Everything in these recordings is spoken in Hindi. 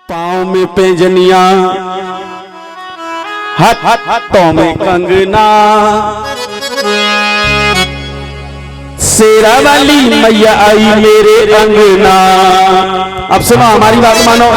पाँव में पैजनिया, हाथों में कंगना, शेरा वाली मैया आई मेरे अंगना। अब सुनो, हमारी बात मानो।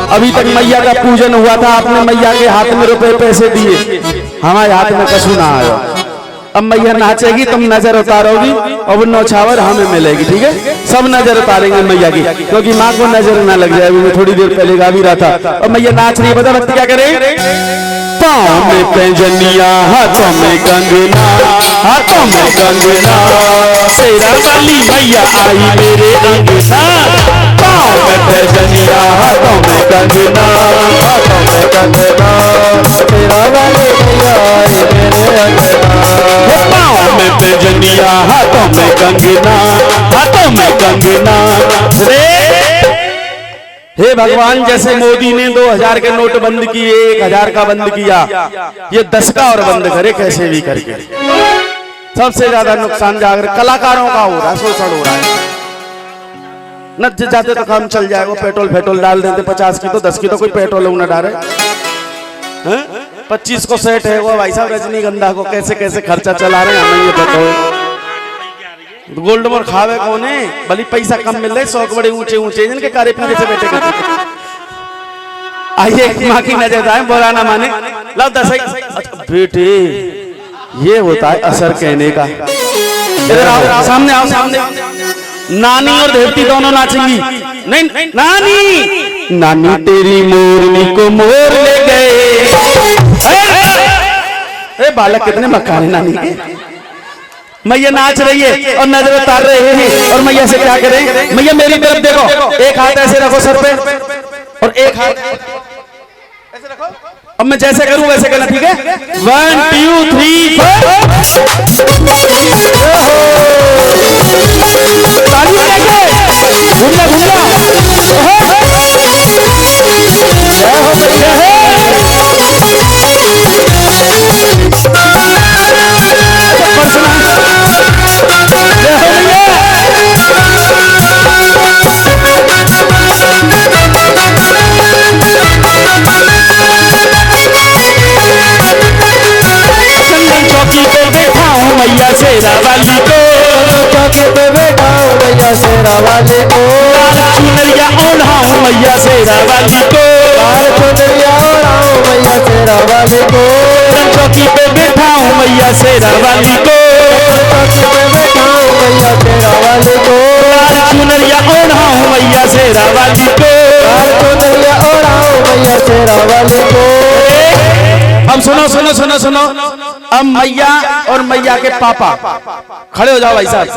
अभी तक मैया का पूजन हुआ था, आपने मैया के हाथ में रुपए पैसे दिए, हमारे हाथ में कछु ना आया। अब मैया नाचेगी, तुम नजर उतारोगी और वो नौछावर हमें मिलेगी, ठीक है? सब नजर उतारेंगे मैया की, क्योंकि माँ को नजर ना लग जाए। मैं थोड़ी देर पहले गा भी रहा था। और मैया नाच रही है, बता भक्ति क्या करे? पाँव में पैजनिया, हाथों में कंगना, हाथों में कंगना, शेरा वाली मैया आई मेरे अंगना। पाँव में पैजनिया, हाथों में कंगना, हाथों में कंगना, शेरा वाली मैया आई मेरे अंगना। पाँव में पैजनिया, हाथों में कंगना, हाथों में कंगना रे। हे भगवान, जैसे मोदी ने 2000 के नोट बंद किए, 1000 का बंद किया, ये 10 का और बंद करे कैसे भी करके। सबसे ज्यादा नुकसान जाकर कलाकारों का हो रहा है, शोषण हो रहा है। न जाते तो काम चल जाएगा, पेट्रोल डाल देते 50 की, तो 10 की तो कोई पेट्रोल न डाले। 25 को सेट है वो भाई साहब, रजनीगंधा को कैसे कैसे खर्चा चला रहे हैं हमें ये बताओ। गोल्ड मोर खावे कौन है? भली पैसा कम मिल रहा है, शौक बड़े ऊंचे ऊंचे जिनके कारे पीछे से बैठे करते। आइए माँ की नजर आए, बोला ना माने लो 10। अच्छा बेटे, ये होता है असर कहने का। इधर आओ, सामने आओ, सामने। नानी और देवती दोनों नाचेंगी। नहीं नानी, नानी तेरी मोरनी को मोर ले गए। अरे बालक कितने मक्कार है नानी के। मैया नाच रही है और नजर उतार रहे हैं, और मैया से क्या करें? मैया मेरी तरफ देखो, एक हाथ ऐसे रखो सर पे और एक हाथ ऐसे रखो। अब मैं जैसे करूं वैसे करना, ठीक है? 1 2 3 4। ताली बजाइए, घूमना घूमना। जय हो मैया है। मैया शेरा वाली को, चौकी पे बैठा हूँ मैया शेरा वाली को, चुनरिया ओढ़ाऊं मैया शेरा वाली को, चुनरिया ओढ़ाऊं मैया शेरा वाली को, चौकी पे बैठा हूँ मैया शेरा वाली को, चौकी पे बैठा हूँ मैया शेरा वाली को, चुनरिया ओढ़ाऊं मैया शेरा वाली को, चुनरिया ओढ़ाऊं मैया शेरा वाली को। अब सुनो सुनो सुनो सुनो, अब मैया और मैया के पापा खड़े हो जाओ भाई साहब,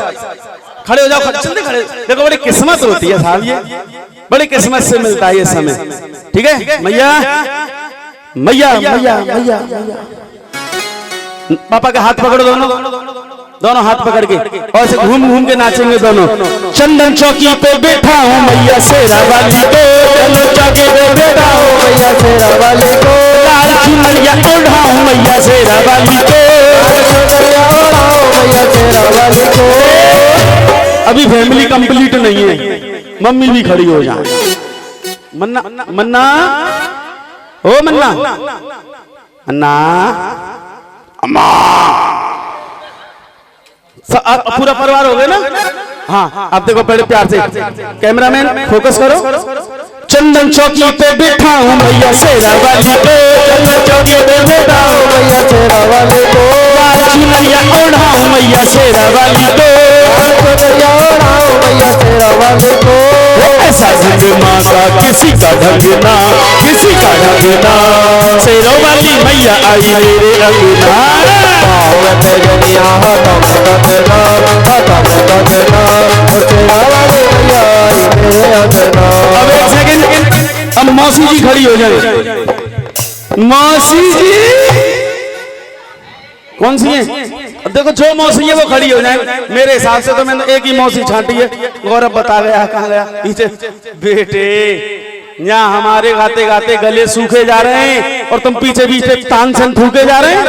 खड़े हो जाओ, जल्दी खड़े। देखो बड़ी किस्मत होती है साहब, ये बड़ी किस्मत से मिलता है ये समय, ठीक है? मैया मैया मैया मैया, पापा के हाथ पकड़ो, दोनों हाथ पकड़ के, और से घूम घूम के नाचेंगे दोनों। चंदन चौकी पे बैठा हूँ मैया शेरा वाली को, चंदन चौकी पे बैठा हूँ मैया शेरा वाली को, चुनरिया ओढ़ाऊं मैया शेरा वाली को, चुनरिया ओढ़ाऊं मैया शेरा वाली को। अभी फैमिली कंप्लीट नहीं है, मम्मी भी खड़ी हो जाए। मन्ना मन्ना, ओ मन्ना मन्ना, अम्मा। पूरा परिवार हो गया ना? हाँ, आप देखो पहले प्यार से, कैमरामैन फोकस करो। चंदन चौकी पे बैठा हूँ मैया शेरा वाली को, चंदन चौकी पे बैठा हूँ मैया शेरा वाली को, चुनरिया ओढ़ाऊं मैया शेरा वाली को, चुनरिया ओढ़ाऊं मैया शेरा वाली को। ऐसा ढंग माँ का किसी का ढंग ना, किसी का ढंग ना, शेरों वाली मैया आई मेरे अंगना। पाँव में पैजनिया, हाथों में कंगना, हाथों में कंगना, शेरा वाली मैया आई मेरे अंगना। अब एक सेकंड, अब मौसी जी खड़ी हो जाए। मौसी जी कौन सी है? अब देखो जो मौसी है वो खड़ी हो जाए। मेरे हिसाब से तो मैंने एक ही मौसी छांटी है। गौरव बता गया कहाँ गया पीछे। बेटे यहाँ हमारे गाते गाते गले सूखे जा रहे हैं और तुम पीछे पीछे तानसेन फूके जा रहे हैं।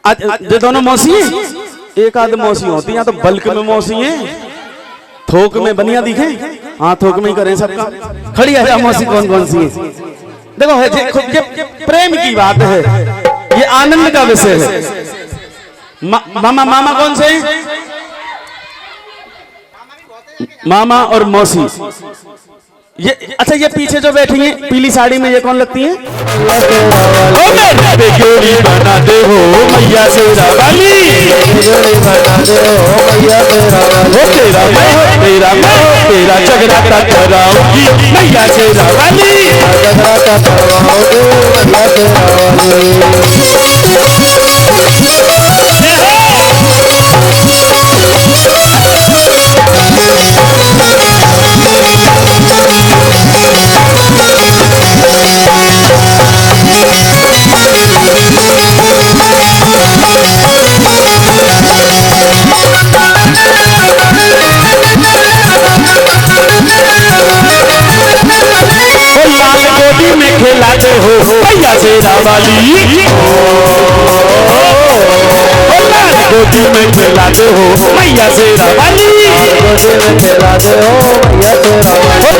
आज ये दोनों मौसी है, एक आध मौसी होती है तो बल्क में मौसी है, थोक में बनिया दिखे। हाँ थोक में ही करें सबका। खड़ी है मौसी कौन कौन सी है? देखो ये प्रेम की बात है, ये आनंद का विषय है। मामा मामा कौन से? मामा और मौसी। ये अच्छा, ये पीछे जो बैठी हैं पीली साड़ी में, ये कौन लगती हैं? ओ मेरे जोड़ी बना दे हो मैया शेरा वाली, जोड़ी बना दे हो मैया शेरा वाली, तेरा मैं तेरा जगराता कराऊंगी मैया शेरा वाली, जगराता करवाओगे मैया शेरा वाली। में खिलाते हो मैया शेरा वाली, गोदी में खिलाते हो मैया शेरा वाली, गोदी में खिलाते हो मैया शेरा वाली,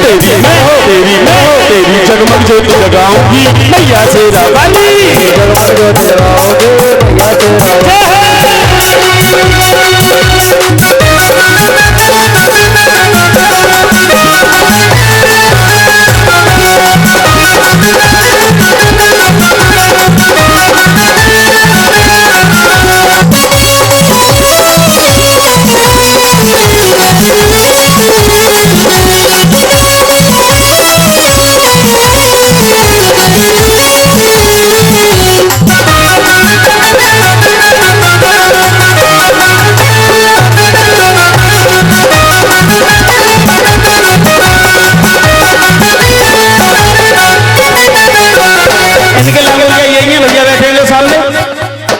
तेरी मैं तेरी जगमग ज्योति जगाऊंगी मैया शेरा वाली, जगमग ज्योति जगाऊंगी मैया शेरा वाली।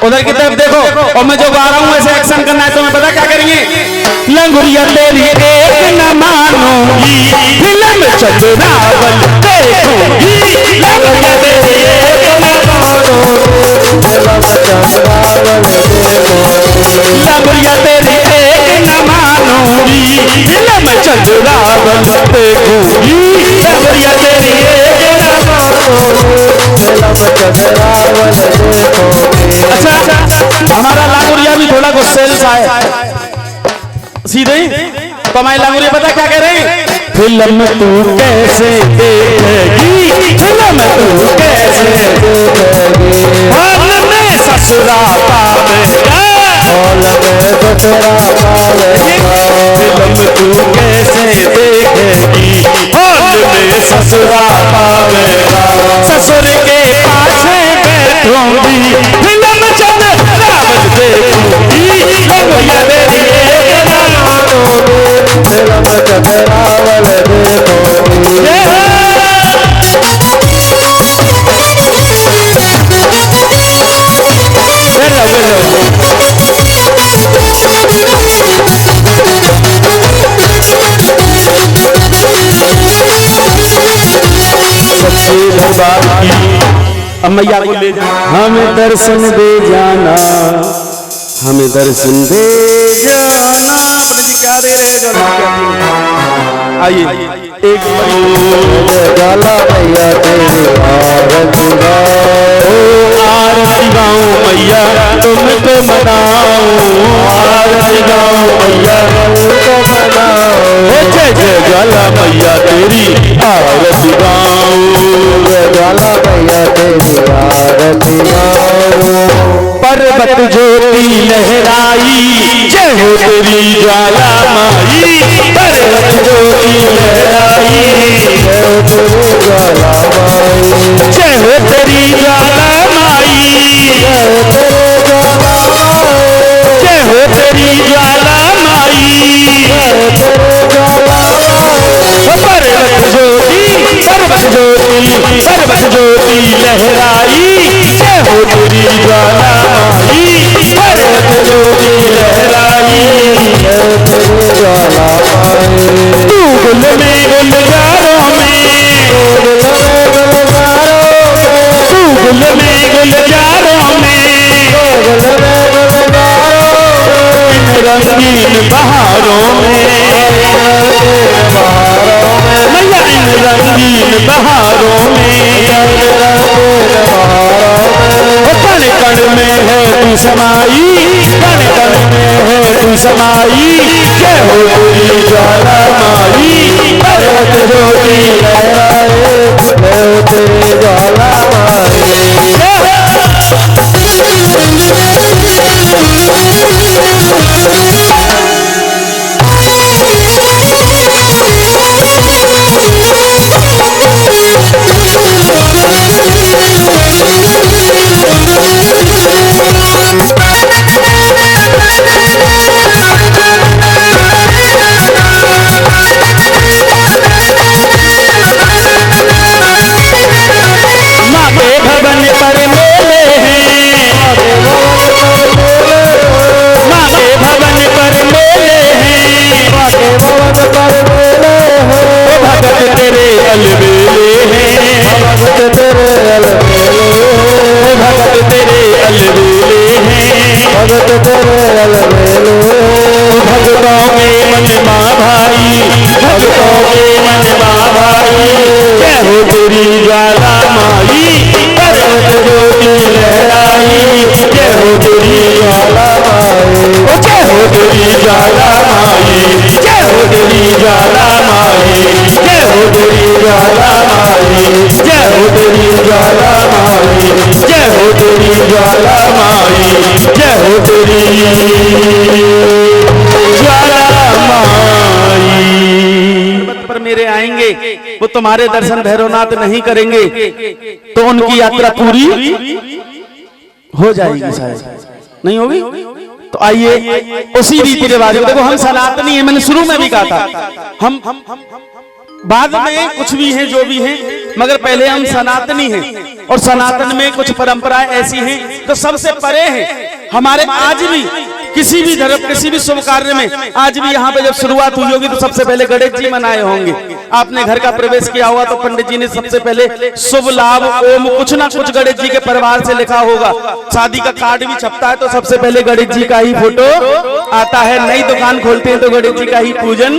उधर की तरफ देखो, और मैं जो गा रहा हूँ ऐसे एक्शन करना है, तो मैं पता क्या करेंगे? लंगुरिया तेरी एक न मानूंगी, फिल्म चतुरावल देखूंगी, लंगुरिया तेरी एक न मानूंगी, लंगुरिया तेरी एक न मानूंगी, फिल्म चतुरावल देखूंगी, लंगुरिया तेरी एक न मानूंगी, फिल्म चतुरावल देखूंगी। अच्छा, हमारा लांगुरिया भी थोड़ा गुस्सेल सा है, सीधे तो हमारे लांगुरिया पता क्या कह रहे हैं? फिल्म तू कैसे देखेगी, फिल्म तू कैसे देखेगी, हॉल में ससुरा पावेगा, हॉल में ससुरा पावेगा, फिल्म तू कैसे देखेगी, हॉल में ससुरा पावेगा, ससुर के पाछे बैठूंगी, फिल्म चतुरावल देखूंगी, लंगुरिया तेरी एक न मानूंगी, फिल्म चतुरावल देखूंगी। अब मैया को ले जाना, हमें दर्शन दे जाना, हमें दर्शन दे जाना। अपने जी क्या दे रहे हैं? आइए एक गाला मैया तेरी आरती गाओ, आरती गाओ मैया तुम तो मनाओ, आरती गाओ मैया तुम तो मनाओ, जय जय गाला मैया तेरी आरती गाओ, गाला मैया तेरी आरती गाओ, पर्वत ज्योति लहराई, जय हो तेरी ज्वाला माई, पर्वत ज्योति लहराई, जय हो तेरी ज्वाला माई, जय हो तेरी ज्वाला माई, जय हो तेरी ज्वाला माई, जय हो तेरी ज्वाला माई, जय हो तेरी ज्वाला माई, पर्वत ज्योति लहराई, जय हो तेरी ज्वाला माई, पर्वत ज्योति लहराई, जय हो तेरी ज्वाला माई, तू गुल में गुलजारों में, तू गुल में गुलजारों में, रंगीन बहारों में, बहारों में, कण कण में है तू समाई, कण कण में है तू समाई, जय हो तेरी ज्वाला माई, पर्वत ज्योति लहराए, जय हो तेरी ज्वाला माई। भक्तों के मन माँ भाई, भक्तों के मन माँ भाई, जय हो तेरी ज्वाला माई, पर्वत ज्योति लहराई, जय हो तेरी ज्वाला माई, जय हो तेरी ज्वाला माई, जय हो तेरी ज्वाला माई, जय हो तेरी ज्वाला माई, जय हो तेरी ज्वाला माई, जय हो तेरी ज्वाला माई, जय हो तेरी ज्वाला माई। पर मेरे आएंगे वो तुम्हारे दर्शन भैरवनाथ नहीं करेंगे तो उनकी यात्रा पूरी हो जाएगी, शायद नहीं होगी। तो आइए उसी रीति रिवाज, देखो हम सनातनी हैं, मैंने शुरू में भी कहा था, हम बाद में कुछ भी हैं जो भी हैं, मगर पहले हम सनातनी हैं। और सनातन में कुछ परंपराएं ऐसी हैं जो सबसे परे हैं हमारे। आज भी किसी भी धर्म, किसी भी शुभ कार्य में, आज भी यहाँ पे जब शुरुआत हुई होगी तो सबसे पहले गणेश जी मनाए होंगे। आपने घर का प्रवेश किया हुआ तो पंडित जी ने सबसे पहले शुभ लाभ ओम कुछ ना कुछ गणेश जी के परिवार से लिखा होगा। शादी का कार्ड भी छपता है तो सबसे पहले गणेश जी का ही फोटो आता है। नई दुकान खोलते हैं तो गणेश जी का ही पूजन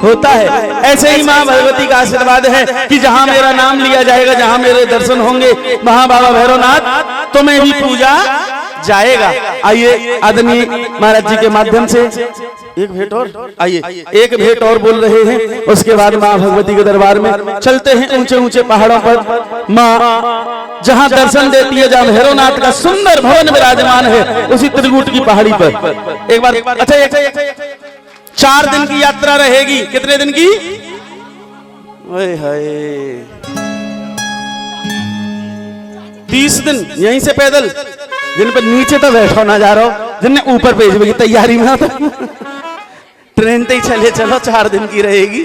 होता है। ऐसे ही माँ भगवती का आशीर्वाद है कि जहाँ मेरा नाम लिया जाएगा, जहाँ मेरे दर्शन होंगे वहाँ बाबा भैरवनाथ तुम्हें भी पूजा जाएगा। आइए आदरणीय महाराज जी के माध्यम से एक भेंट और, आइए एक भेंट और बोल रहे हैं, उसके बाद माँ भगवती के दरबार में चलते हैं। ऊंचे ऊंचे पहाड़ों पर माँ जहाँ दर्शन देती है, जहाँ भैरवनाथ का सुंदर भवन विराजमान है, उसी त्रिकुट की पहाड़ी पर एक बार। अच्छा 4 दिन की यात्रा रहेगी। कितने दिन की? ओए हाय 30 दिन यहीं से पैदल, जिन पर नीचे तो बैठो ना जा रहा हो, जिनने ऊपर भेजने की तैयारी में तो ट्रेन से ही चलो 4 दिन की रहेगी।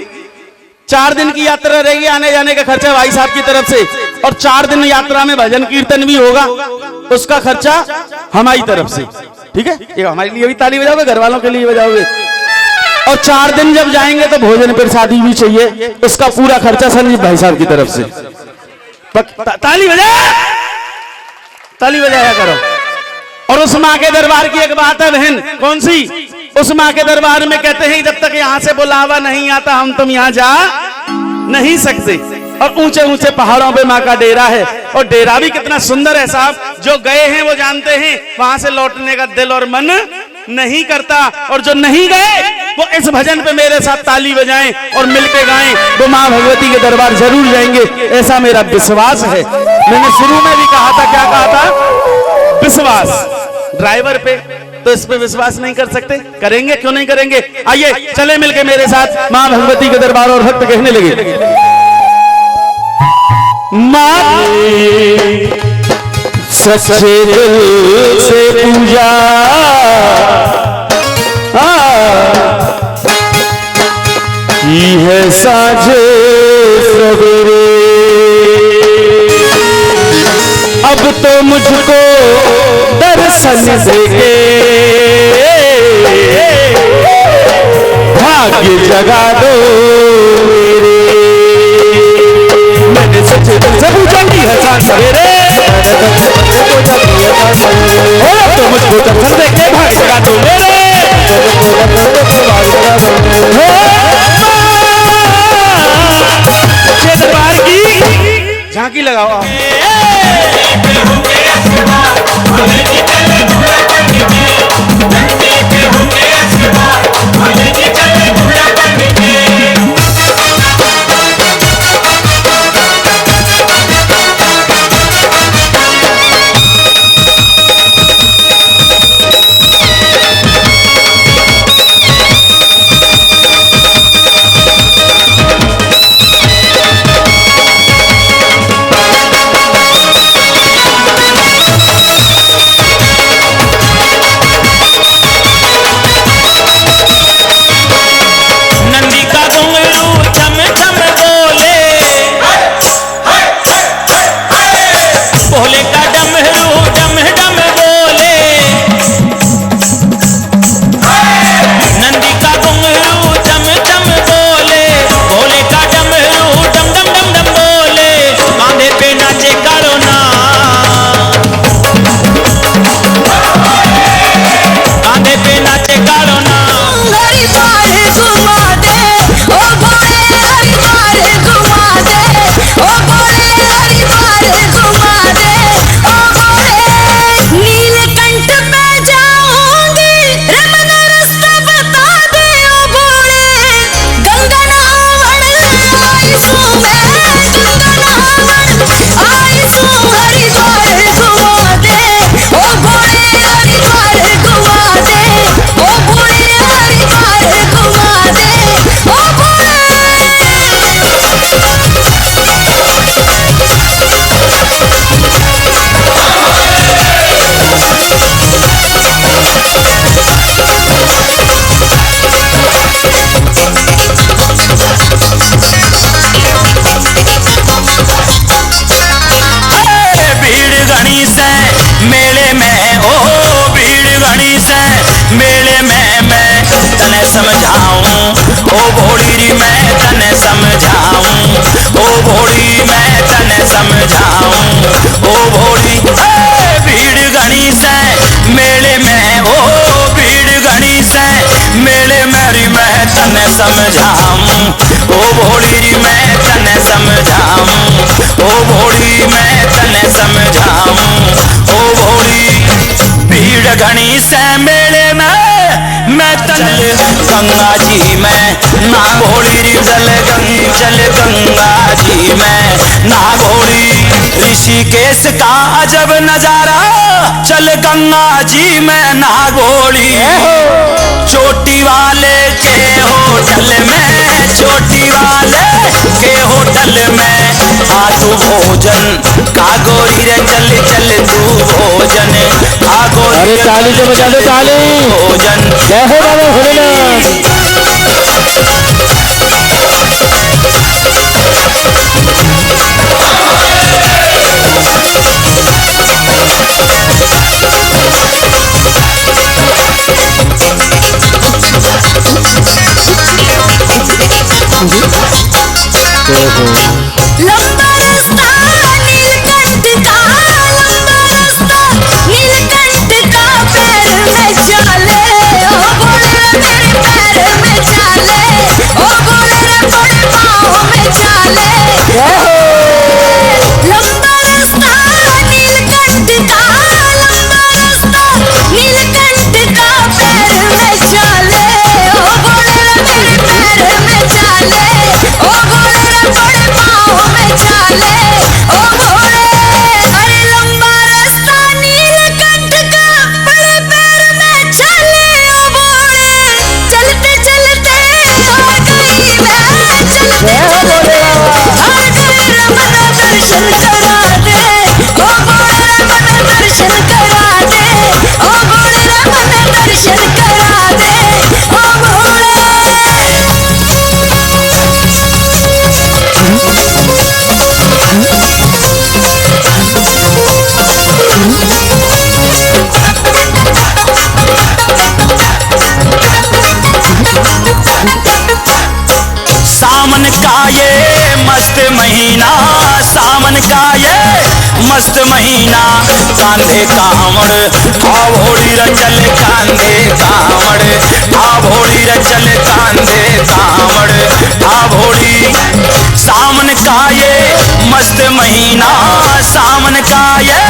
4 दिन की यात्रा रहेगी। आने जाने का खर्चा भाई साहब की तरफ से, और 4 दिन यात्रा में भजन कीर्तन भी होगा, उसका खर्चा हमारी तरफ से। ठीक है, ये हमारे लिए भी ताली बजाओगे, घर वालों के लिए बजाओगे। और 4 दिन जब जाएंगे तो भोजन प्रसादी भी चाहिए, उसका पूरा खर्चा संजीव भाई साहब की तरफ से। ताली बजाया करो। और उस माँ के दरबार की एक बात है बहन, कौन सी? उस माँ के दरबार में कहते हैं जब तक यहाँ से बुलावा नहीं आता हम तुम यहाँ जा नहीं सकते। और ऊंचे ऊंचे पहाड़ों पे माँ का डेरा है, और डेरा भी कितना सुंदर है साहब। जो गए हैं वो जानते हैं, वहां से लौटने का दिल और मन नहीं करता। और जो नहीं गए वो इस भजन पे मेरे साथ ताली बजाएं और मिलके गाएं, वो माँ भगवती के दरबार जरूर जाएंगे, ऐसा मेरा विश्वास है। मैंने शुरू में भी कहा था, क्या कहा था? विश्वास। ड्राइवर पे तो इस पे विश्वास नहीं कर सकते, करेंगे क्यों नहीं करेंगे? आइए चले मिलके मेरे साथ माँ भगवती के दरबार। और भक्त कहने लगे, माँ सच्चे दिल से पूजा की है साँझे सवेरे, अब तो मुझको दर्शन देके भाग्य जगा दो मेरे। मैंने सच्चे दिल से पूजा की है साँझ सवेरे, अब तो मुझको दर्शन देके भाग्य जगा दो मेरे। दरबार की झांकी लगाओ। समझाऊं ओ भोली री मैं तने समझाऊं ओ भोली मैं तने समझाऊं ओ भोली भीड़ घनी से मेले में मैं तने गंगा जी में ना भोली री चल गंगा जी में ना भोली ऋषिकेश का अजब नजारा चल गंगा जी में ना भोली चोटी वाले के होटल में चोटी वाले के होटल में आ तू भोजन का गोरी रे चल चल तू भोजन का गोरी। अरे ताली तो बजा दो ताली। भोजन जय हो बाबा भोलेनाथ। लंबा रास्ता नीलकंठ का, लंबा रास्ता नीलकंठ का, पैर में चाले ओ भोले तेरे पैर में चाले ओ भोले रे बड़े पाँव में चाले। लंबा रास्ता नीलकंठ का, लंबा रास्ता नीलकंठ का, पैर में चाले ओ भोले रे तेरे पैर में चाले ओ भोले रे बड़े पाँव में चाले ओ भोले। अरे लंबा रास्ता नीलकंठ का, बड़े पैर में चाले ओ भोले। चलते चलते आ गई मैं, चलते चलते आ गई रमन दर्शन करा दे ओ भोले रमन दर्शन करा दे ओ भोले रमन दर्शन करा दे ओ भोले। सावन का ये मस्त महीना, सावन का ये मस्त महीना, कांधे कांवड़ आ भोली रे चल कांधे कांवड़ आ भोली रे चल कांधे कांवड़ आ भोली सावन का ये मस्त महीना, सावन का ये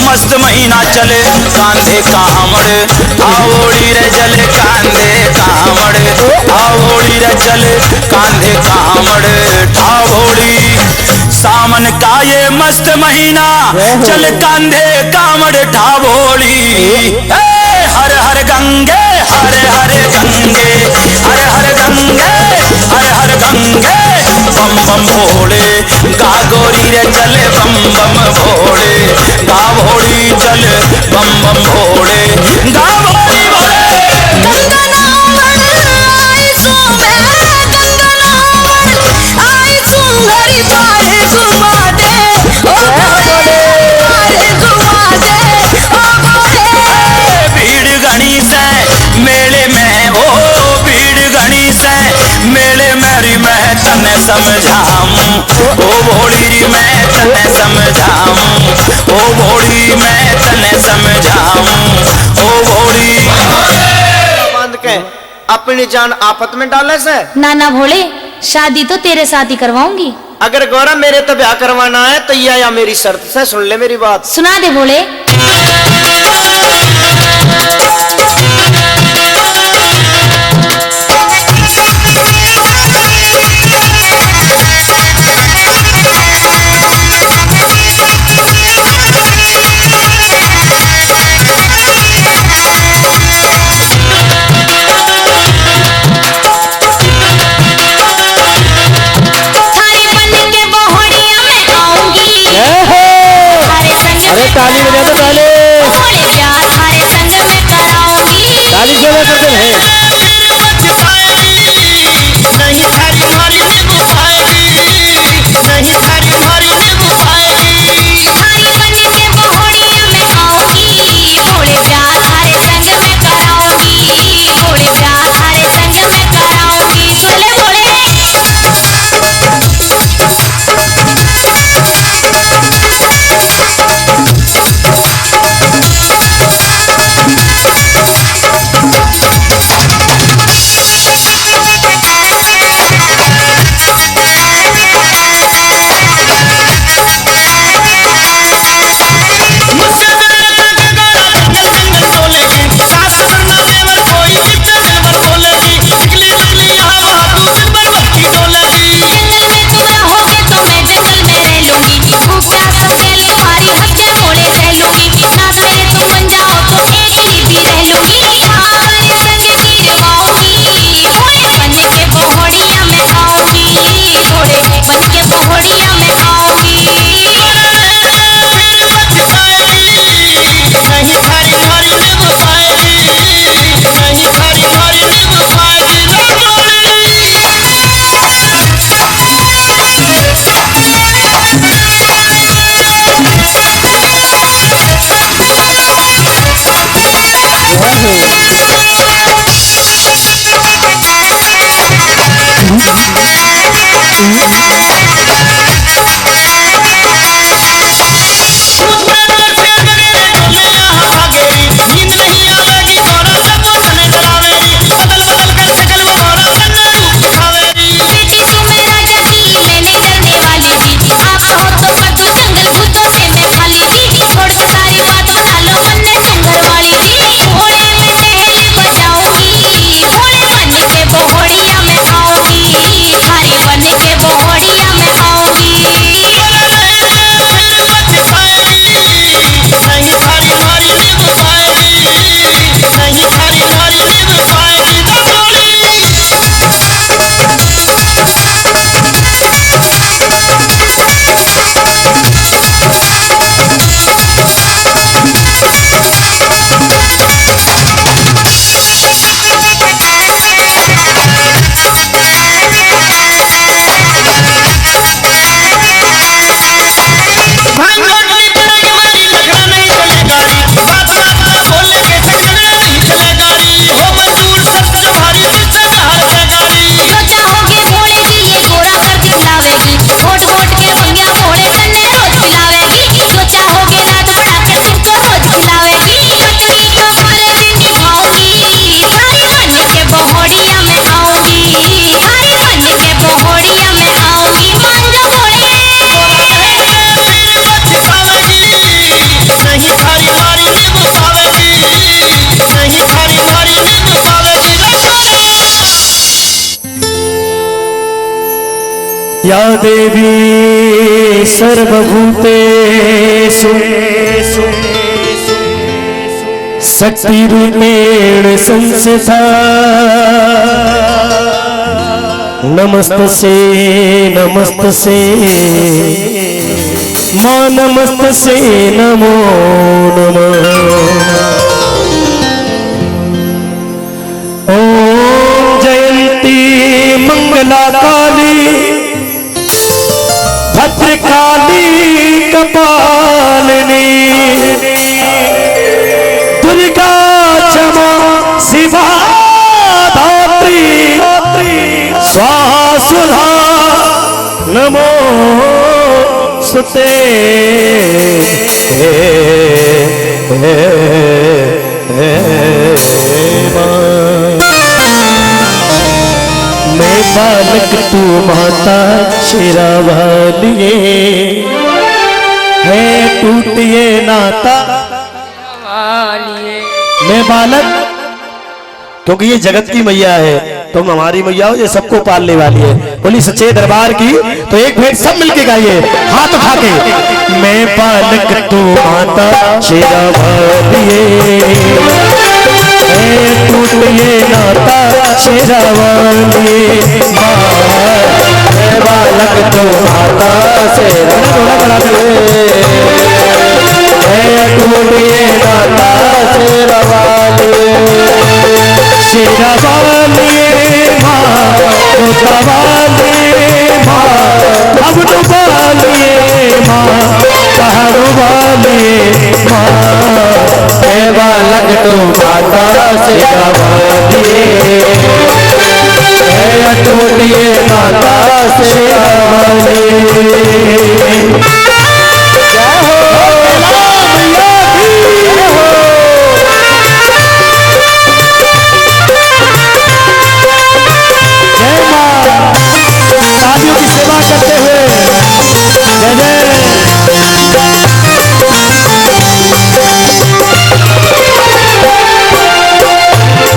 मस्त महीना, चले कांधे कामड़ आवोड़ी रे जले कांधे कामड़ आवोड़ी रे चले कांधे कामड़ ठावोड़ी। सावन का ये मस्त महीना चल कांधे कामड़ ठावोड़ी। हर हर गंगे हर हर गंगे हर हर गंगे हर हर गंगे बम बम भोले गा गोरी रे चले बम बम भोले गा भोली चले बम बम भोले गा भोली भोले। भीड़ घनी से मेले में ओ भीड़ घनी से मेले मेरी मैं तने समझाऊं ओ भोली री मैं तने समझाऊं ओ भोली मैं तने समझाऊं ओ भोली। बांध के अपनी जान आफत में डाले से नाना भोले, शादी तो तेरे साथ ही करवाऊंगी। अगर गौरा मेरे तो ब्याह करवाना है तो यह या मेरी शर्त से सुन ले मेरी बात। सुना दे भोले। अरे ताली बजा दो ताली, भोले प्यार थारे संग में कराऊंगी। ताली से मैं करते हैं। नहीं थारी मारी नींबू खाएगी, नहीं थारी मारी नींबू खाएगी। थारी बन के बोहड़िया में आऊंगी, भोले प्यार थारे संग में कराऊंगी। भोले प्यार थारे संग में कराऊंगी। सुन ले भोले। या देवी सर्वभूतेषु शक्तिरूपेण संस्थिता नमस्तसे नमस्तसे मां नमस्तसे नमो नमः। ओम जयंती मंगला काली भद्रकाली कपालिनी दुर्गा क्षमा शिवा धात्री स्वाहा सुधा नमो सुते मैं बालक तू माता शेरावालिए है टूटिए नाता मैं बालक क्योंकि ये जगत की मैया है, तुम हमारी मैया हो, ये सबको पालने वाली है। बोली सच्चे दरबार की तो एक भेंट सब मिलके गाइए हाथ उठा के। मैं बालक तू माता शेरावालिए टूटिए नाता शेरावालिए माँ मैं बालक तू माता शेरावालिए टूटिए नाता शेरावालिए शेरावालिए माँ उतावालिए माँ अब डुबालिए माँ पहाड़ों वालिए माँ मैं बालक तू माता शेरावालिए टूटिए माता शेरावालिए। तालियों की सेवा करते हुए जय जय।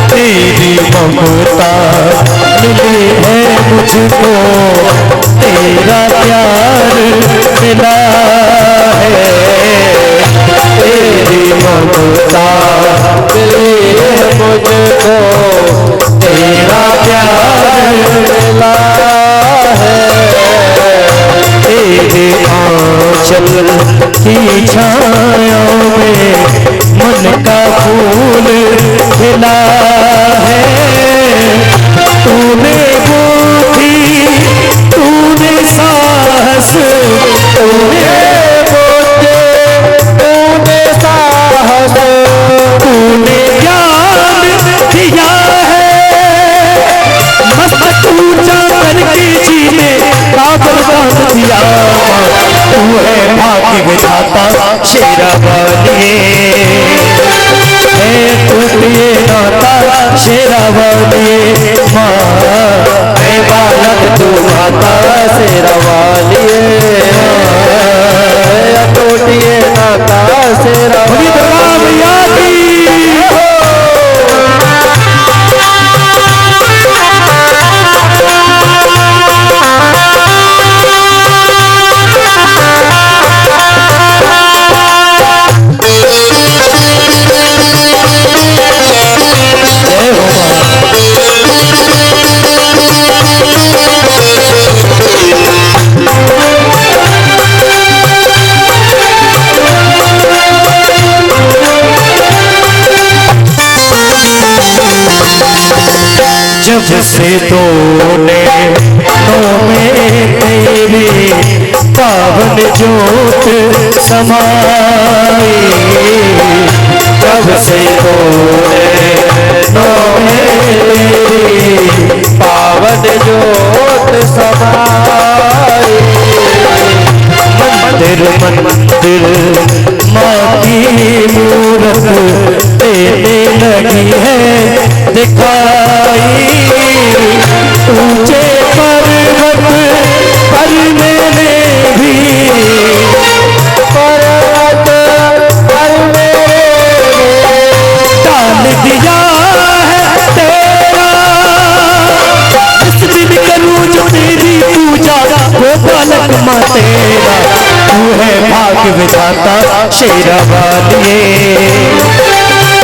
तेरी ममता मिली है मुझको तेरा प्यार मिला है तेरी ममता मिली है मुझको तेरा प्यार मिला है तेरे आंचल की छायाओं में मन का फूल खिला है तूने बूटी तूने साहस तूने बोते तूने साहस तूने ज्ञान दिया है मस्त ऊंचा करके जीने का बरदान दिया तू है भाग्य विधाता शेरावालिए टूटिए नाता शेरावालिए माँ मैं बालक तू माता शेरावालिए टूटिए नाता शेरावालिए दुर्गा मैया की जब से तूने नौ में तेरी पावन जोत समाई जब से तूने नौ में तेरी पावन जोत समाई मंदिर मंदिर माँ की मूरत देने लगी है दिखाई ऊंचे पर्वत पर मैंने भी पर्वत पर डाल दिया है तेरा इस दिन करूं जो तेरी पूजा वो भाग्य विधाता शेरावालिए,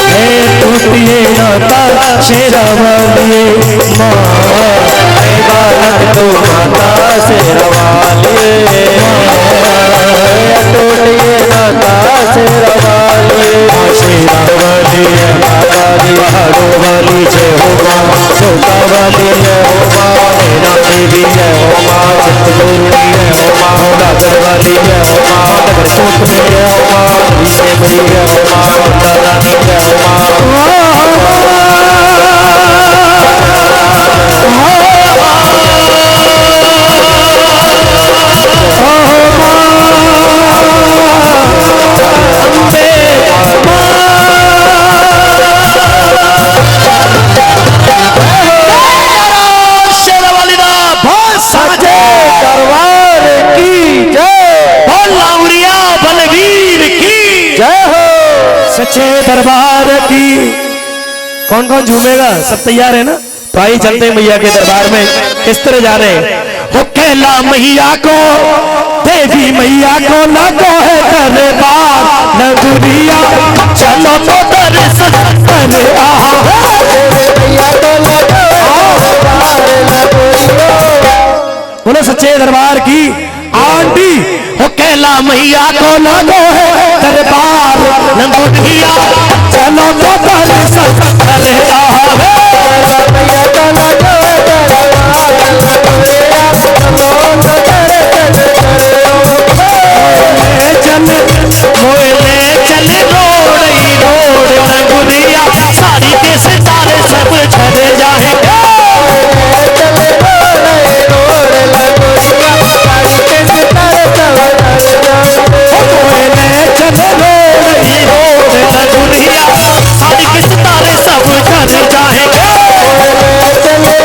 है टूटिए नाता शेरावालिए, माँ है बालक तो माता शेरावालिए, टूटिए नाता शेरावालिए, शेरावालिए पहाड़ों वाली जय हो माँ, सोता वाली जय हो माँ, मेरा देवी जय हो माँ, चित्तगुरुनी जय हो माँ, नागर वाली जय हो माँ, नगर कोट में जय हो माँ, से बड़ी जय हो माँ, दादा जय हो माँ। सच्चे दरबार की। कौन कौन झूमेगा? सब तैयार है ना? तो आइए चलते हैं मैया के दरबार में। किस तरह जा रहे हैं? हो कहला मैया को, देवी मैया को लगो है दरबार नगरिया, चलो तो दर्शन करे आहा, मैया को लगो बोलो सच्चे दरबार की आंटी। हो कहला मैया को लगो है दरबार नंदुरिया, चलो तो दर्शन करे आहा, मैया को लगो है दरबार नंदुरिया, चलो तो चले मोले चले रोड़ नगुरिया, साड़ी के सितारे सब छले जाएंगे, चले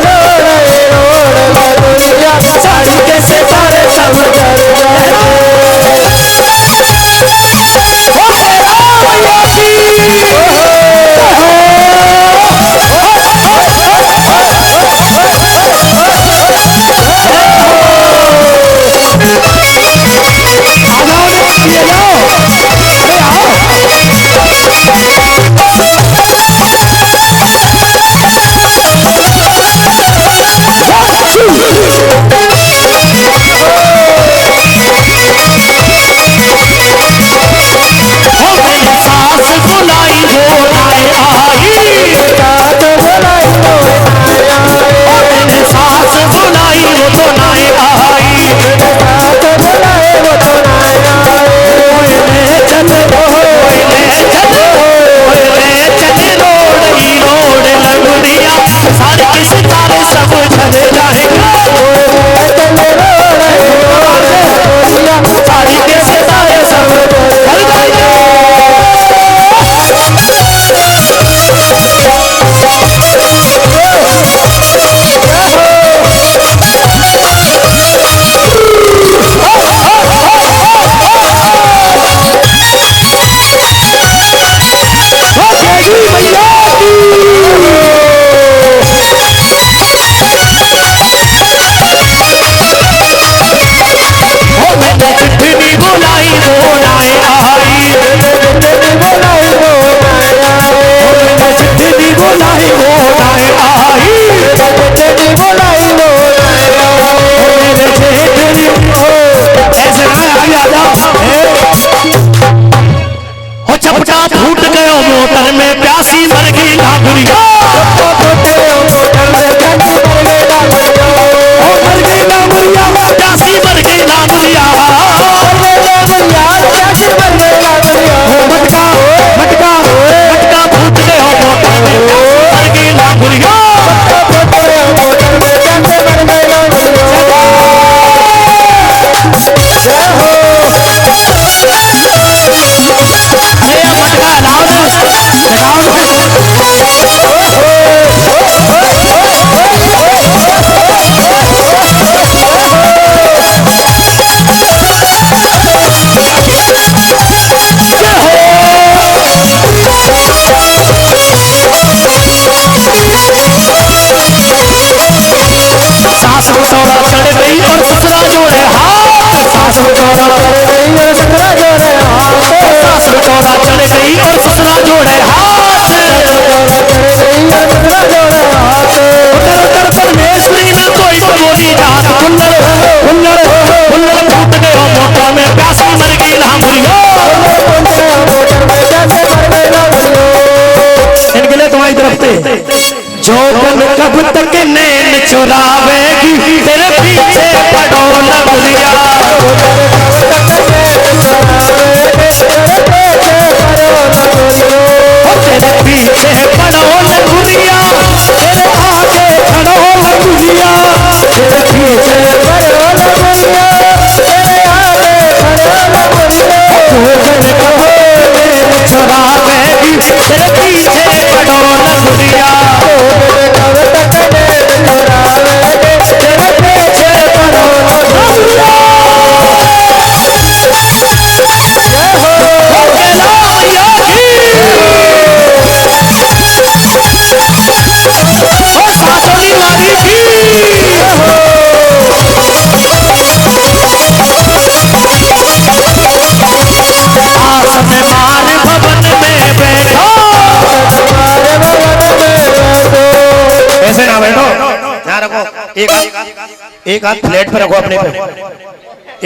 एक हाथ फ्लैट पे रखो अपने पे,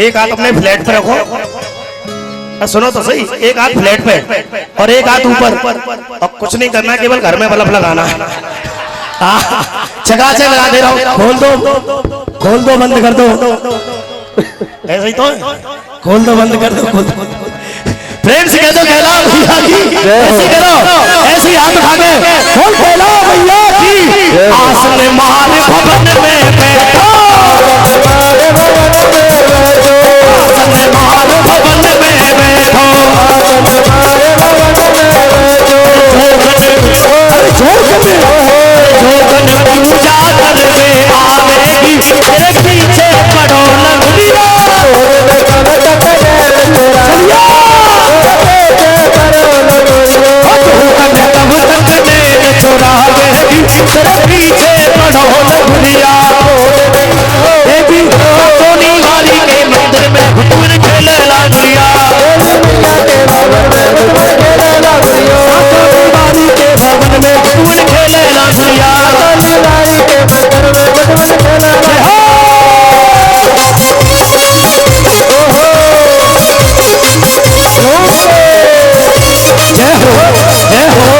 एक हाथ अपने फ्लैट पे रखो। सुनो तो सही, एक हाथ फ्लैट पे और एक हाथ ऊपर, और कुछ नहीं करना, केवल घर में बल्ब लगाना है। चकाचक लगा दे रहा हूं, खोल दो बंद कर दो, ऐसे ही तो है। खोल दो बंद कर दो, खोल दो। प्रेम से कह दो कहला भैया की, ऐसे करो, ऐसे ही हाथ उठा के खोल कहला भैया की। आसन मार भवन में बैठो, आसन मार भवन में बैठो, जोगन पूजा करवे आवेगी, तेरे पीछे पड़ो लंगड़िया, चुरावेगी, तेरे पीछे पड़ो लंगड़िया। देवी सोनी वाली के मंदिर में घूर खेले लांगड़िया, सोनी वाली के भवन में घूर खेले लांगड़िया। जय हो, जय हो,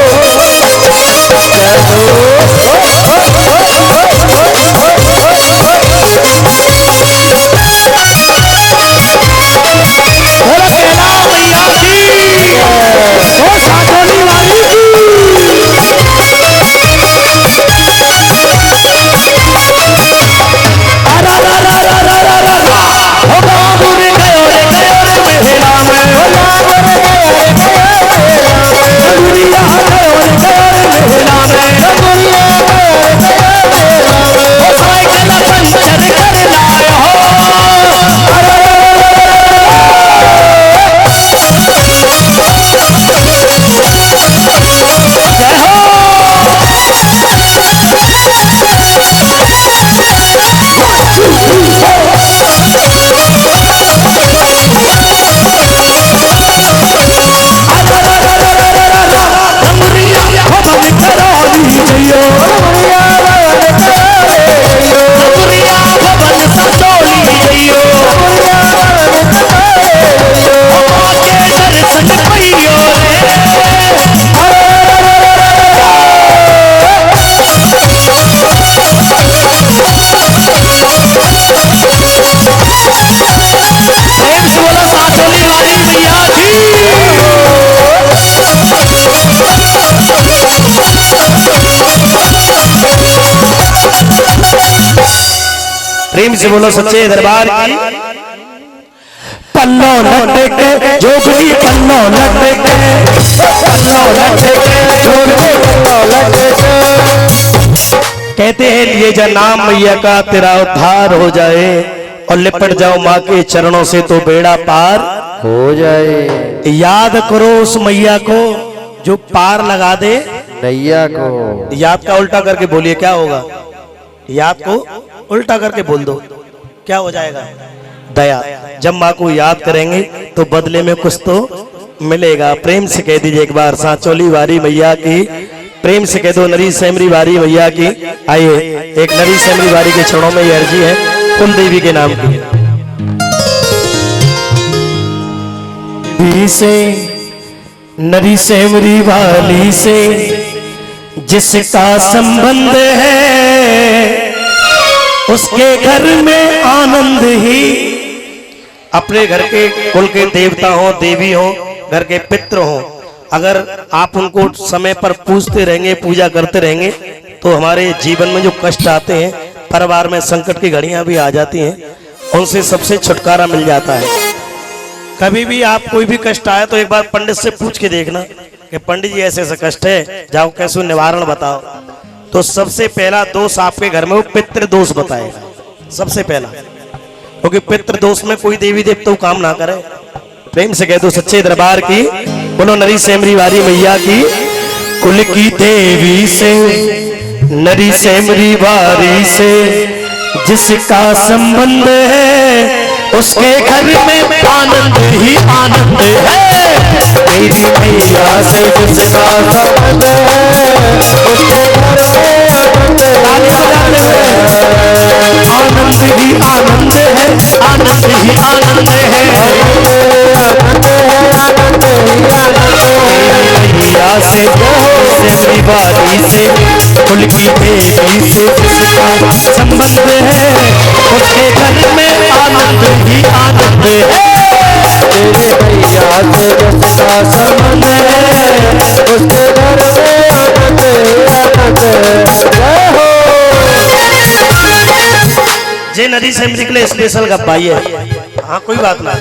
प्रेम से बोलो सच्चे दरबार की। पल्लो लटके जोगनी पल्लो लटके, पल्लो लटके जोगनी पल्लो लटके। कहते हैं लिए जा नाम मैया का तेरा उद्धार हो जाए, और लिपट जाओ माँ के चरणों से तो बेड़ा पार हो जाए। याद करो उस मैया को जो पार लगा दे नैया को। याद का उल्टा करके बोलिए, क्या होगा? याद को उल्टा करके बोल दो, क्या हो जाएगा? दया। जब माँ को याद करेंगे तो बदले में कुछ तो मिलेगा। प्रेम से कह दीजिए एक बार, सांचौली वारी मैया की। प्रेम से कह दो नरी सेमरी वारी मैया की। आइए, एक नरी सेमरी वारी के चरणों में ये अर्जी है कुल देवी के नाम की। से नरी सेमरी वाली से जिसका संबंध है, उसके घर में आनंद ही। अपने घर के कुल के देवता हो, देवी हो, घर के पितृ हो, अगर आप उनको समय पर पूजते रहेंगे, पूजा करते रहेंगे, तो हमारे जीवन में जो कष्ट आते हैं, परिवार में संकट की घड़ियां भी आ जाती हैं, उनसे सबसे छुटकारा मिल जाता है। कभी भी आप कोई भी कष्ट आए तो एक बार पंडित से पूछ के देखना कि पंडित जी ऐसे ऐसा कष्ट है, जाओ कैसे निवारण बताओ। तो सबसे पहला दोष आपके घर में वो पितृ दोष बताएगा, सबसे पहला, क्योंकि पितृ दोष में कोई देवी देवता काम ना करे। प्रेम से कह दो सच्चे दरबार की, बोलो नरी सेमरी वारी मैया की। कुल की देवी से नरी सेमरी वारी से जिसका संबंध है, उसके घर में आनंद ही आनंद है। मेरी मैया से जिसका संबंध है, उसके घर में आनंद ही वाली से कुल की देवी से जिसका संबंध है उसके घर में आनंद ही आनंद है। तेरे भैया से जिसका संबंध है उसके घर में आनंद आनंद। जय हो। जे नदी से निकले स्पेशल का भाई है। हाँ कोई बात ना,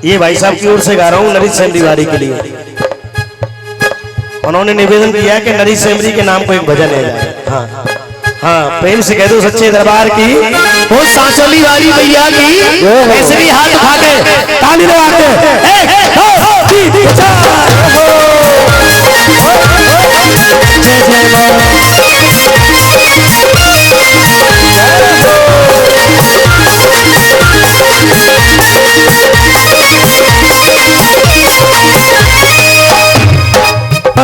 ये भाई साहब की ओर से गा रहा हूँ नरेश सेमरी के लिए। उन्होंने निवेदन किया है कि नरेश सेमरी के नाम को एक भजन है जाए। हाँ हाँ, प्रेम से कह दो सच्चे दरबार की वो सांचोली वाली मैया की। ऐसे भी हाथ उठा के ताली लगा के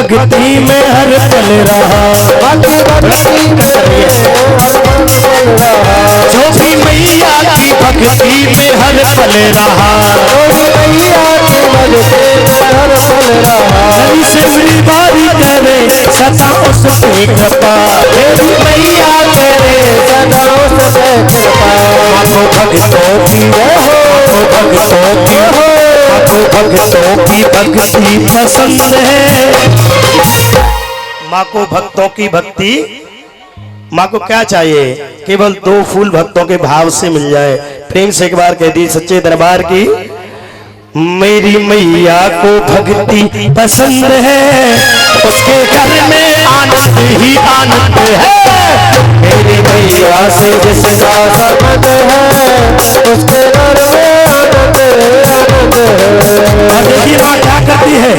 भक्ति में हर पल रहा, भक्ति में हर पल रहा, जो भी मैया की भक्ति में हर पल रहा, जो भी मैया की भक्ति में हर पल रहा। नदी से मेरी बारी करे सदा उस पे कृपा, मेरी मैया करे सदा उस पे कृपा। आपको भक्तों की हो, भक्तों की हो, भक्तों की भक्ति पसंद है। माँ को भक्तों की भक्ति, माँ को क्या चाहिए? केवल 2 फूल भक्तों के भाव से मिल जाए। प्रेम से एक बार कह दी सच्चे दरबार की, मेरी मैया को भक्ति पसंद है, उसके घर में आनंद ही आनंद है। मेरी मैया से जिसका संबंध है उसके घर में आनंद आनंद है। देखिए माँ क्या करती है,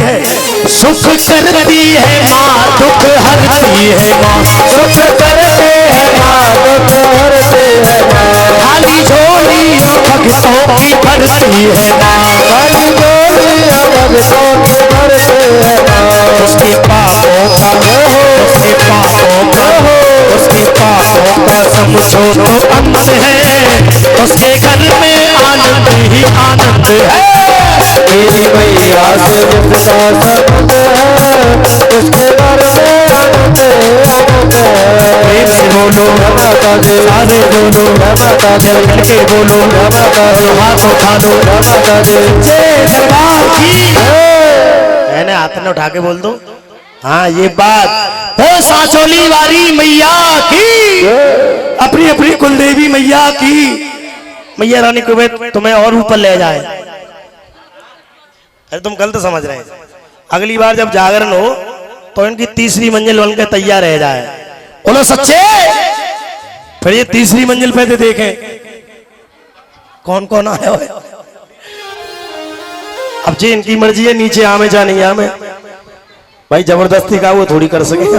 सुख करती है माँ, दुख हरती है माँ, सुख करते है माँ, दुख हरते है माँ। खाली झोली भक्तों की भरती है माँ, खाली झोली भक्तों की भरती है माँ। उसके पापों का हो, उसके पापों का हो, उसके पापों का समझो तो अंत है, उसके घर में आनंद ही आनंद है। मेरी मैया से जिसका संबंध है उसके घर में आनंद आनंद है। प्रेम से बोलो माता दे, सारे बोलो माता दे, करके बोलो माता दे, हाथ उठा लो माता दे। जय दरबार की। मैंने हाथ में उठा के बोल दो। हाँ ये बात हो सांचोली वाली मैया की, अपनी अपनी कुलदेवी मैया की। मैया रानी को तुम्हें और ऊपर ले जाए। अरे तुम गलत समझ रहे हैं। अगली बार जब जागरण हो तो इनकी 3री मंजिल बनकर तैयार रह जाए। बोलो सच्चे। फिर ये 3री मंजिल पे तो देखें कौन कौन आया है। अब जी इनकी मर्जी है नीचे आमे जा नहीं आमे, भाई जबरदस्ती का वो थोड़ी कर सके।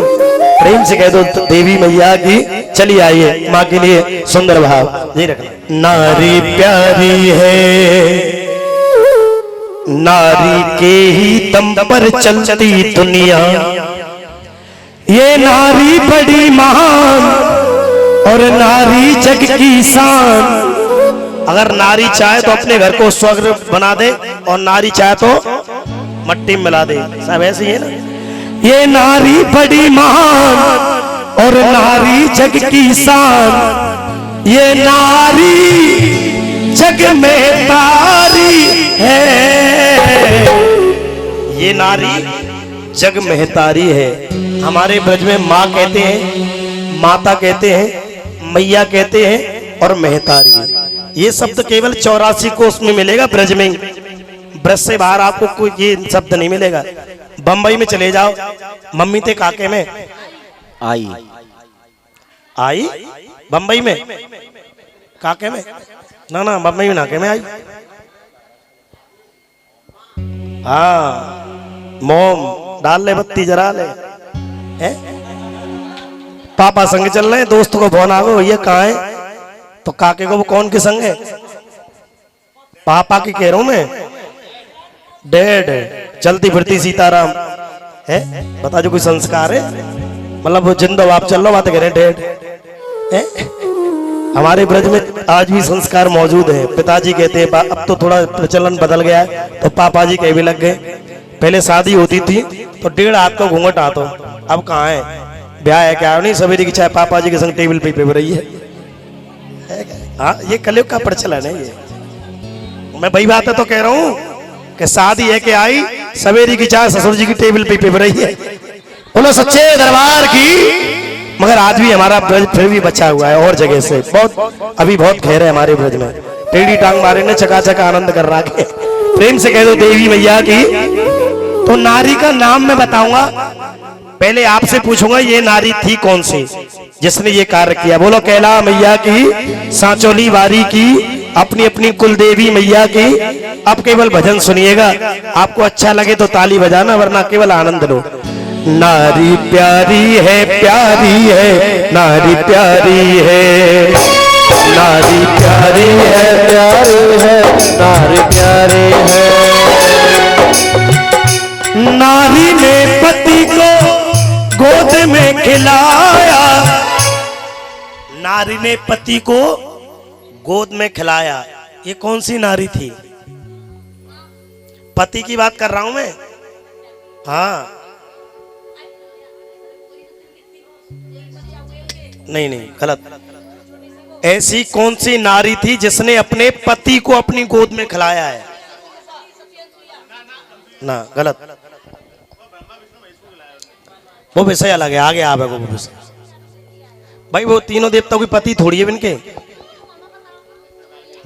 प्रेम से कह दो देवी मैया की। चलिए आइए माँ के लिए सुंदर भाव ये रखना। नारी प्यारी है, नारी के ही दम पर चलती दुनिया, ये नारी बड़ी महान और नारी जग की शान। अगर नारी चाहे तो अपने घर को स्वर्ग बना दे और नारी चाहे तो मट्टी में मिला दे। सब ऐसे ही है ना। ये नारी बड़ी महान और नारी जग की शान, ये नारी जग में तारी है, ये नारी जग महतारी है। हमारे ब्रज में माँ कहते हैं, माता कहते हैं, मैया कहते हैं और महतारी। ये शब्द केवल 84 कोष में मिलेगा ब्रज में। ब्रज से बाहर आपको कोई ये शब्द नहीं मिलेगा। बंबई में चले जाओ, मम्मी ते काके में आई आई, बंबई में काके में ना ना, बंबई में नाके में आई। हाँ मोम डाल ले, बत्ती जरा ले। है? पापा संग चल रहे हैं, दोस्त को फोन आ गया, भैया कहाँ है? तो काके को वो कौन के संग है? पापा की कह रहा हूं मैं, डैड चलती फिरती सीताराम है। बता जो कोई संस्कार है, मतलब वो जिंदो आप चल लो बात कह रहे डैड है। हमारे ब्रज में आज भी संस्कार मौजूद है। पिताजी कहते हैं, अब तो थोड़ा प्रचलन बदल गया है तो पापा जी कह भी लग गए। पहले शादी होती थी तो 1.5 हाथ का घूंघट आता, अब कहाँ है, ब्याह है क्या नहीं, सवेरे की चाय पापा जी के संग टेबल पे हो रही है क्या? हाँ, ये कलयुग का प्रचलन है ये। मैं वही बात है तो कह रहा हूँ कि शादी है कि आई, सवेरे की चाय ससुर जी की टेबल पे हो रही है। बोलो सच्चे दरबार की। मगर आज भी हमारा ब्रज फिर भी बचा हुआ है और जगह से, बहुत अभी बहुत खैर है हमारे ब्रज में। टेढ़ी टांग मारे ने चकाचक आनंद कर रहा है। प्रेम से कह दो देवी मैया की। तो नारी का नाम मैं बताऊंगा, पहले आपसे पूछूंगा ये नारी थी कौन सी जिसने ये कार्य किया। बोलो कैला मैया की, सांचोली वारी की, अपनी अपनी कुल देवी मैया की। अब केवल भजन सुनिएगा, आपको अच्छा लगे तो ताली बजाना, वरना केवल आनंद लो। नारी प्यारी है, प्यारी है, नारी प्यारी है, नारी प्यारी है, प्यारी है, नारी प्यारी है। नारी ने पति को गोद में खिलाया, नारी ने पति को गोद में खिलाया। ये कौन सी नारी थी? पति की बात कर रहा हूं मैं। हाँ, नहीं नहीं, गलत। ऐसी कौन सी नारी थी जिसने अपने पति को अपनी गोद में खिलाया है? ना, गलत। वो विषय अलग है, आगे आवे वो विषय। भाई वो तीनों देवताओं की पति थोड़ी है इनके,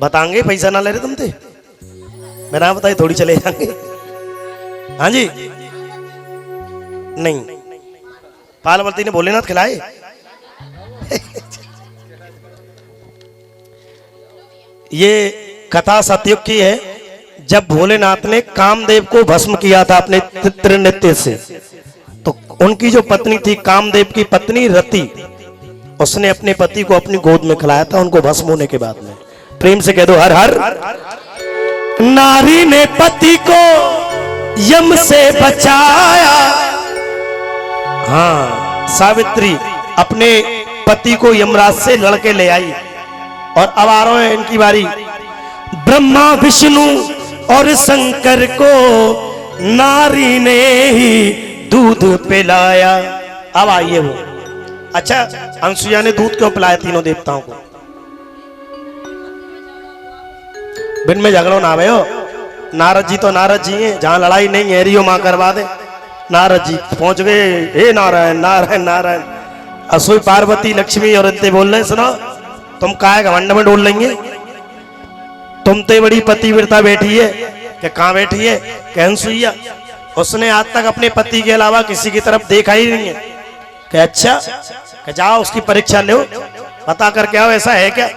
बताएंगे, पैसा ना ले रहे तुम थे, मैं ना बताई थोड़ी चले जाएंगे। हाँ जी, नहीं, पार्वती ने भोलेनाथ खिलाए। ये कथा सतयुग की है, जब भोलेनाथ ने कामदेव को भस्म किया था अपने त्रिनेत्र से, तो उनकी जो पत्नी थी कामदेव की पत्नी रति, उसने अपने पति को अपनी गोद में खिलाया था उनको भस्म होने के बाद में। प्रेम से कह दो हर हर। नारी ने पति को यम से बचाया। हाँ, सावित्री अपने पति को यमराज से लड़के ले आई। और अब आ रहा है इनकी बारी। ब्रह्मा विष्णु और शंकर को नारी ने ही दूध पिलाया। अब आइए वो। अच्छा, अनसुईया ने दूध क्यों पिलाया तीनों देवताओं को? बिन में झगड़ो ना भयो। नारद जी तो नारद जी हैं, जहां लड़ाई नहीं है रियो मां करवा दे। नारद जी पहुंच गए, हे नारायण नारायण नारायण। असुई पार्वती लक्ष्मी और इतने बोल रहे, सुनो तुम काहे घमंड में डोल लेंगे? तुम ते बड़ी पतिव्रता बैठी है। कि कहाँ बैठी है? कि अनसुईया, उसने आज तक अपने पति के अलावा किसी की तरफ देखा ही नहीं है। कि अच्छा, कि जाओ उसकी परीक्षा लो, पता करके आओ ऐसा है क्या।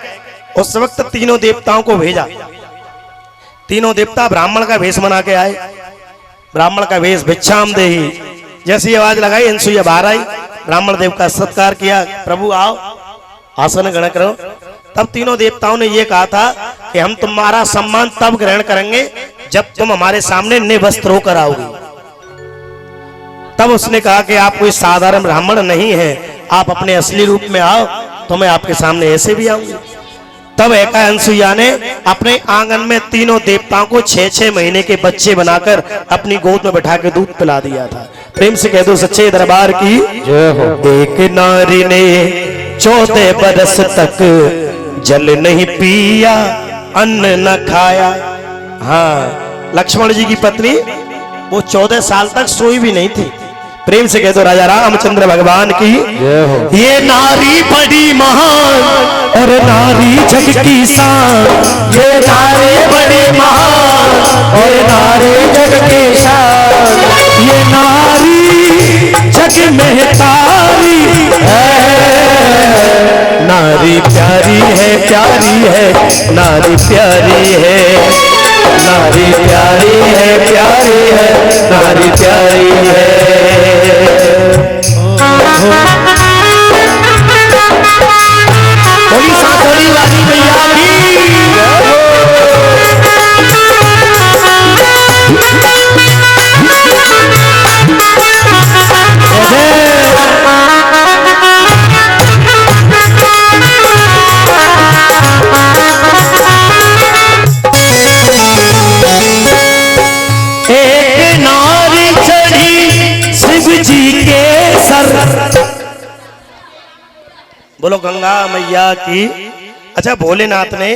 उस वक्त तीनों देवताओं को भेजा। तीनों देवता ब्राह्मण का वेश बना के आए। ब्राह्मण का वेश, भिक्षाम देहि। जैसी आवाज लगाई अनसुईया बाहर आई, ब्राह्मण देव का सत्कार किया, प्रभु आओ आसन ग्रहण करो। तब तीनों देवताओं ने यह कहा था कि हम तुम्हारा सम्मान तब ग्रहण करेंगे जब तुम हमारे सामने निवस्त्र होकर आओगी। तब उसने कहा कि आप कोई साधारण ब्राह्मण नहीं है, आप अपने असली रूप में आओ तो मैं आपके सामने ऐसे भी आऊंगी। तब एका अनसुईया ने अपने आंगन में तीनों देवताओं को 6-6 महीने के बच्चे बनाकर अपनी गोद में बैठा के दूध पिला दिया था। प्रेम से कह दो सच्चे दरबार की जय हो। एक नारी ने 14 बरस तक जल नहीं पिया, अन्न न खाया। हाँ, लक्ष्मण जी की पत्नी वो 14 साल तक सोई भी नहीं थी। प्रेम से कह दो राजा रामचंद्र भगवान की जय हो। ये नारी बड़ी महान और नारी जग की शान। ये नारी बड़ी महान और नारी जग की शान। ये नारी जग में तारी है। नारी प्यारी है, प्यारी है, नारी प्यारी है। नारी प्यारी है, प्यारी है, नारी प्यारी है। थोड़ी सा थोड़ी वाली मैया बोलो गंगा मैया की। अच्छा, भोलेनाथ ने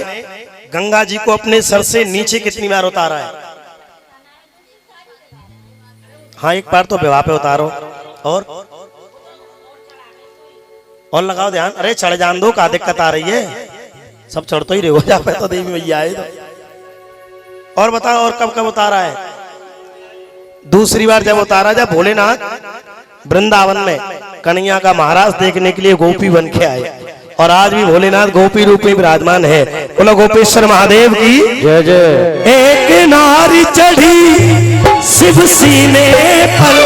गंगा जी को अपने सर से नीचे कितनी बार उतारा है? हाँ, एक बार तो विवाह पे उतारो। और लगाओ ध्यान। अरे चढ़ जान दो, का दिक्कत आ रही है? सब चढ़ तो ही रहे हो, जा पे तो देवी मैया है तो। और बताओ, और कब कब उतारा है? दूसरी बार जब उतारा, जब भोलेनाथ वृंदावन में कन्हैया का महाराज देखने के लिए गोपी बन के आए, और आज भी भोलेनाथ गोपी रूप में विराजमान है। बोलो गोपेश्वर महादेव की जय जय। एक नारी चढ़ी शिव सीने पर,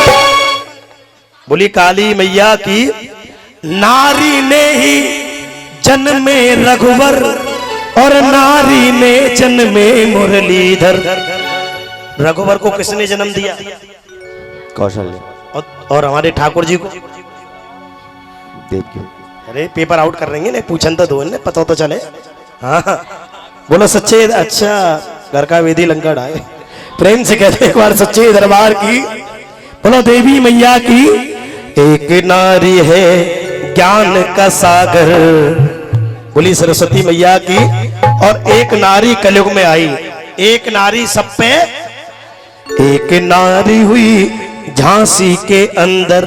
बोली काली मैया की। नारी ने ही जन्मे रघुवर, और नारी ने जन्मे मुरलीधर। रघुवर को किसने जन्म दिया? कौशल्य। और हमारे ठाकुर जी को? देवकी। अरे पेपर आउट कर रहे हैं, पूछन तो दो, पता तो चले। हाँ, बोलो सच्चे। अच्छा, घर का वेदी लंका आए, प्रेम से कहते एक बार सच्चे दरबार की। बोलो देवी मैया की। एक नारी है ज्ञान का सागर, बोली सरस्वती मैया की। और एक नारी कलयुग में आई, एक नारी सब पे। एक नारी हुई झांसी के अंदर,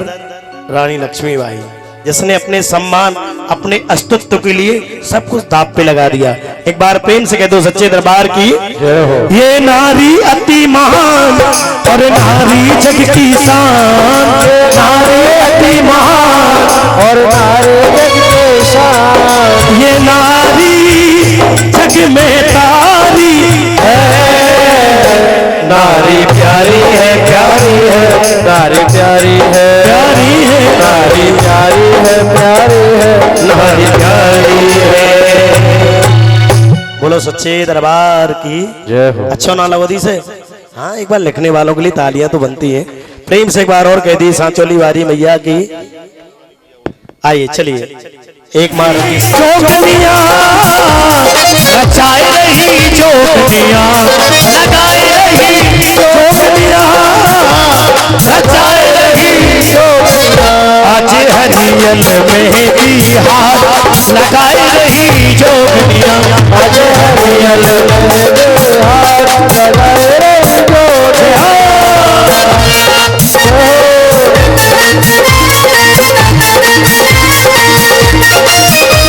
रानी लक्ष्मीबाई, जिसने अपने सम्मान, अपने अस्तित्व के लिए सब कुछ दांव पे लगा दिया। एक बार प्रेम से कह दो सच्चे दरबार की जय हो। ये नारी अति महान, और नारी जग की शान। नारी अति महान, और नारी जग के शान। ये नारी जग में तारी है। नारी प्यारी है, प्यारी है, नारी प्यारी है, प्यारी है, नारी प्यारी है, प्यारी है, नारी प्यारी है। बोलो सच्चे दरबार की जय हो। अच्छा ना लगोदी से। हाँ, एक बार लिखने वालों के लिए तालियां तो बनती हैं। प्रेम से एक बार और कह दी सांचोली वारी मैया की। आइए चलिए एक बार। जोगनिया नचाई रही, जोगनिया लगाई रही, जोगनिया नचाई रही, जोगनिया आज हरियल मेहंदी हाथ लगाई रही, जोगनिया आज हरियल मेहंदी हाथ लगाए रही, जोगनिया।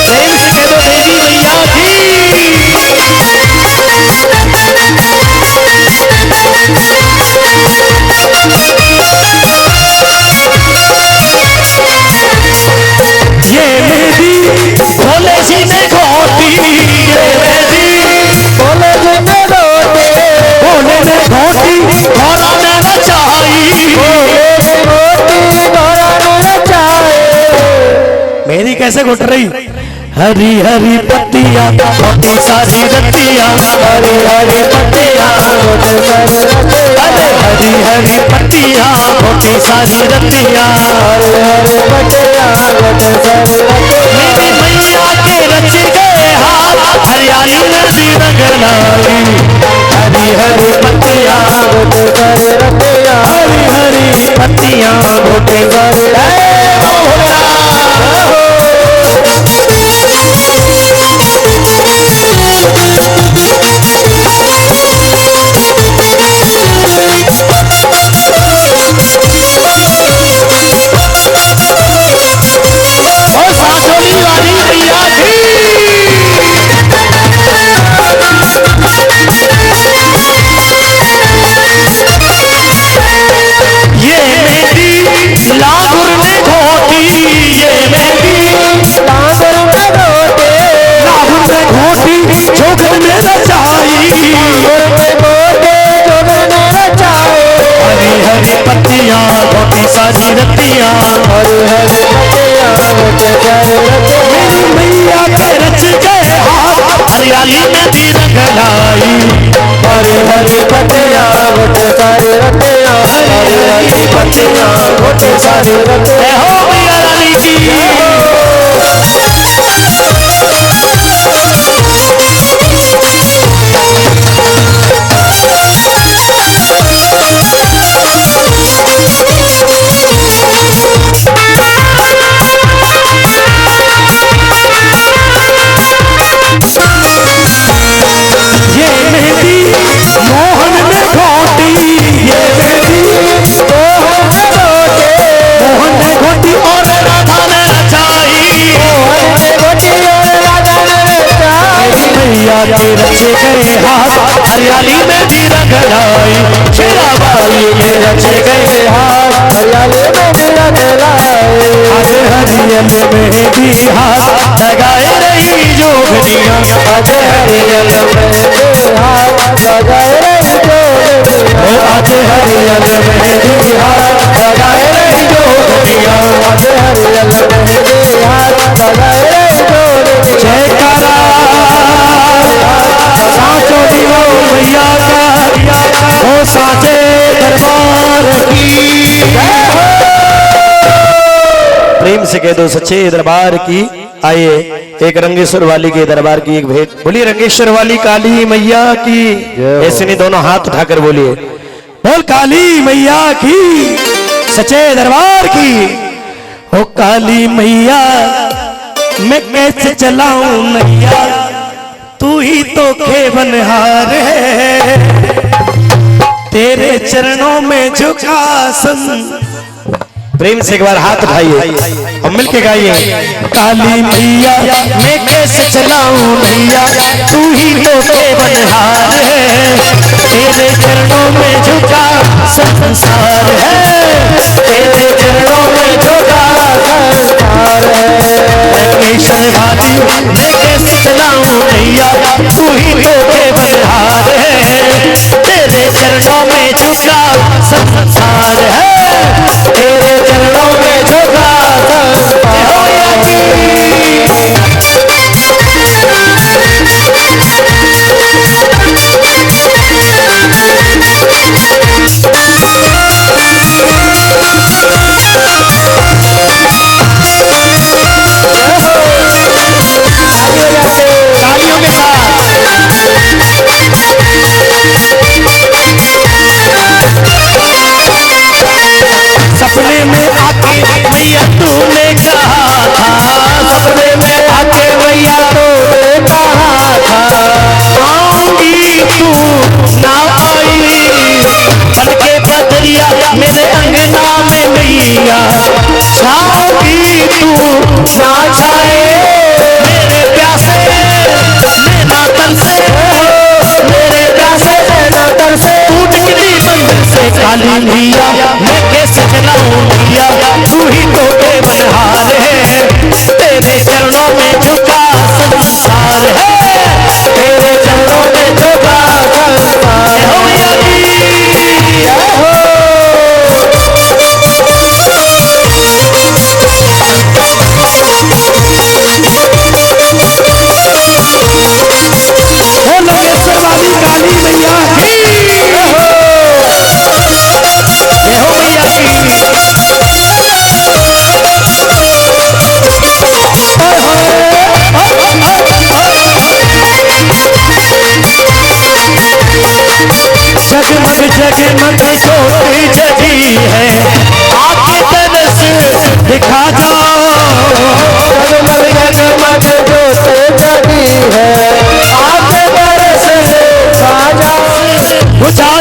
प्रेम से कह दो देवी मैया की। ये मेरी भोले जी ने घोटी, ये मेरी बोले जिन्हें रोते, भोले ने घोटी, भोला ने नचाई। रोटी भोला ने नचाए। मेरी कैसे घुट रही? हरी हरी पत्तियां मोटी सारी रत्तियां, हरी हरी पत्तियां मोटे सारे रतियां, अरे हरी हरी पत्तियां मोटी सारी रत्तियां। हरी हरी पत्तियां मोटे सारे रतियां। मेरी मैया के रच गए हाथ, हरियाली नदी रंग लाई। हरी हरी पत्तियां मोटे सारे रतियां, हरी हरी पत्तियां मोटे सारे और सांचोली वाली मैया की। ये मेरी लांगुर ने घोटी, ये मेरी लांगर में रोते, लांगुर ने घोटी, जोगन ने नचाई। लांगर में रोते, जोगन ने नचाए। हरी हरी पत्तियां मोटी सारी रत्तियां, हरी हरी पत्तियां मोटे सारे रतियां। मेरी मैया के रच गए हाथ, हरियाली नदी रंग लाई। हरी हरी पत्तियां मोटे सारे रतियां, हरी हरी पत्तियां मोटे सारे जय रतियां। हो मैया रानी की। हरियल में भी हाथ लगाए रही जोगनिया, आज हरियल में भी हाथ लगाए रही जोगनिया, आज हरियल में भी हाथ लगाए रही जोगनिया, आज हरियल में भी हाथ लगाए रही जोगनिया। जयकारा साचो दियो मैया का, ओ साचे दरबार की। प्रेम से कह दो सच्चे दरबार की। आइए एक रंगेश्वर वाली के दरबार की एक भेंट। बोलिए रंगेश्वर वाली काली मैया की। ऐसे नहीं, दोनों हाथ उठाकर बोलिए, बोल काली मैया की, सच्चे दरबार की। ओ काली मैया मैं कैसे चलाऊं नैया, तू ही तो खेवनहार है, तेरे चरणों में झुका सन। प्रेम से एक बार हाथ उठाइए और मिलके गाइए, काली मैया मैं कैसे चलाऊं नैया, तू ही तो खेवनहार है, तेरे चरणों में झुका संसार है, तेरे चरणों में झुका संसार है। रंगेश्वर वाली मैं कैसे चलाऊं नैया, तू ही तो खेवनहार है, तेरे चरणों में झुका संसार है, तेरे चरणों में झुका संसार तालियों के साथ। सपने में आके मैया तूने कहा था, सपने में आके मैया तूने कहा था, आऊंगी तू ना आई, बन के बदरिया मेरे अंगना में मैया, छाऊंगी तू ना छाए, मेरे प्यासे नैना तन से, मेरे प्यासे नैना तन से, टूट निकली मंदिर से काली मैया मैं कैसे चलाऊं मैया, तू ही तो खेवनहार है, तेरे चरणों में झुका संसार है, तेरे चरणों में झुका संसार है। मैया की हो। लंगेश्वर वाली काली मैया की हो। जय हो मैया जगमग जगमग ज्योति जगी है, आके तरस दिखा जाओ, जगमग जगमग ज्योति जगी है, आके तरस दिखा जाओ, बुझा